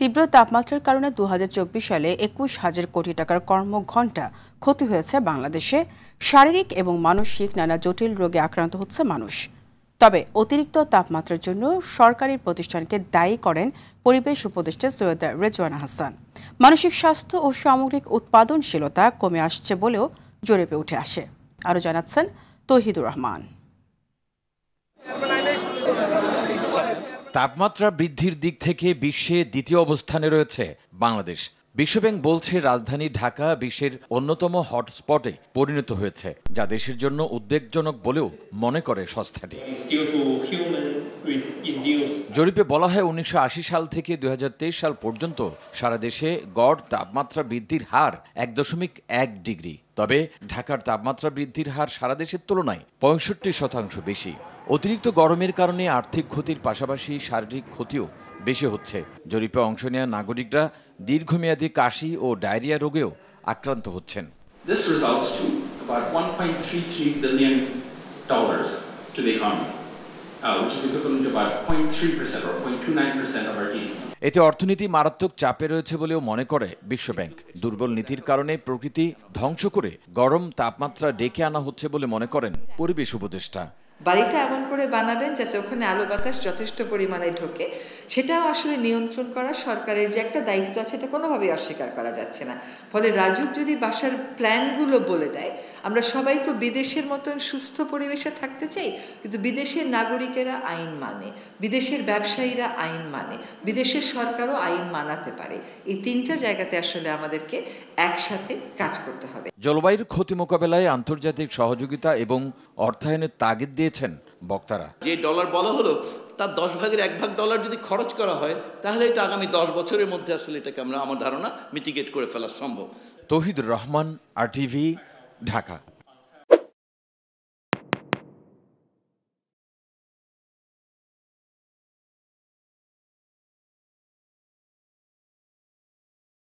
তীব্র তাপমাত্রার কারণে 2024 সালে 21,000 কোটি টাকার কর্মঘণ্টা ক্ষতি হয়েছে বাংলাদেশে। শারীরিক এবং মানসিক নানা জটিল রোগে আক্রান্ত হচ্ছে মানুষ। তবে অতিরিক্ত তাপমাত্রার জন্য সরকারি প্রতিষ্ঠানকে দায়ী করেন পরিবেশ উপদেষ্টা সৈয়দ রেজওয়ানা হাসান। মানসিক স্বাস্থ্য ও সামগ্রিক উৎপাদনশীলতা কমে আসছে বলেও জরিপে উঠে আসে। আরও জানাচ্ছেন তৌহিদুর রহমান। তাপমাত্রা বৃদ্ধির দিক থেকে বিশ্বে দ্বিতীয় অবস্থানে রয়েছে বাংলাদেশ। বিশ্বব্যাংক বলছে রাজধানী ঢাকা বিশ্বের অন্যতম হটস্পটে পরিণত হয়েছে, যা দেশের জন্য উদ্বেগজনক বলেও মনে করে সংস্থাটি। জরিপে বলা হয় 1980 সাল থেকে 2023 সাল পর্যন্ত সারা দেশে গড় তাপমাত্রা বৃদ্ধির হার 1.1 ডিগ্রি। তবে ঢাকার তাপমাত্রা বৃদ্ধির হার সারা দেশের তুলনায় 65% বেশি। অতিরিক্ত গরমের কারণে আর্থিক ক্ষতির পাশাপাশি শারীরিক ক্ষতিও বেশি হচ্ছে। জরিপে অংশ নেওয়া নাগরিকরা দীর্ঘমেয়াদী কাশি ও ডায়রিয়া রোগেও আক্রান্ত হচ্ছেন। This results to about $1.33 billion to the economy, which is equivalent to about 0.3% or 0.29% of our GDP. এতে অর্থনীতি মারাত্মক চাপে রয়েছে বলেও মনে করে বিশ্বব্যাংক। দুর্বল নীতির কারণে প্রকৃতি ধ্বংস করে গরম তাপমাত্রা ডেকে আনা হচ্ছে বলে মনে করেন পরিবেশ উপদেষ্টা। বাড়িটা এমন করে বানাবেন যাতে ওখানে আলো বাতাস যথেষ্ট পরিমাণে ঢোকে, সেটাও আসলে নিয়ন্ত্রণ করা সরকারের যে একটা দায়িত্ব আছে, এটা কোনোভাবেই অস্বীকার করা যাচ্ছে না। ফলে রাজুক যদি বাসার প্ল্যানগুলো বলে দেয়, আমরা সবাই তো বিদেশের মতন সুস্থ পরিবেশে থাকতে চাই, কিন্তু বিদেশের নাগরিকেরা আইন মানে, বিদেশের ব্যবসায়ীরা আইন মানে, বিদেশের সরকারও আইন মানাতে পারে। এই তিনটা জায়গাতে আসলে আমাদেরকে একসাথে কাজ করতে হবে। জলবায়ুর ক্ষতি মোকাবেলায় আন্তর্জাতিক সহযোগিতা এবং অর্থায়নের তাগিদ দিয়েছেন বক্তারা। যে ডলার বলা হলো তার 10 ভাগের 1 ভাগ ডলার যদি খরচ করা হয়, তাহলে এটা আগামী 10 বছরের মধ্যে আসলে এটাকে আমরা, আমার ধারণা, মিটিগেট করে ফেলা সম্ভব। তৌহিদুর রহমান, RTV, ঢাকা।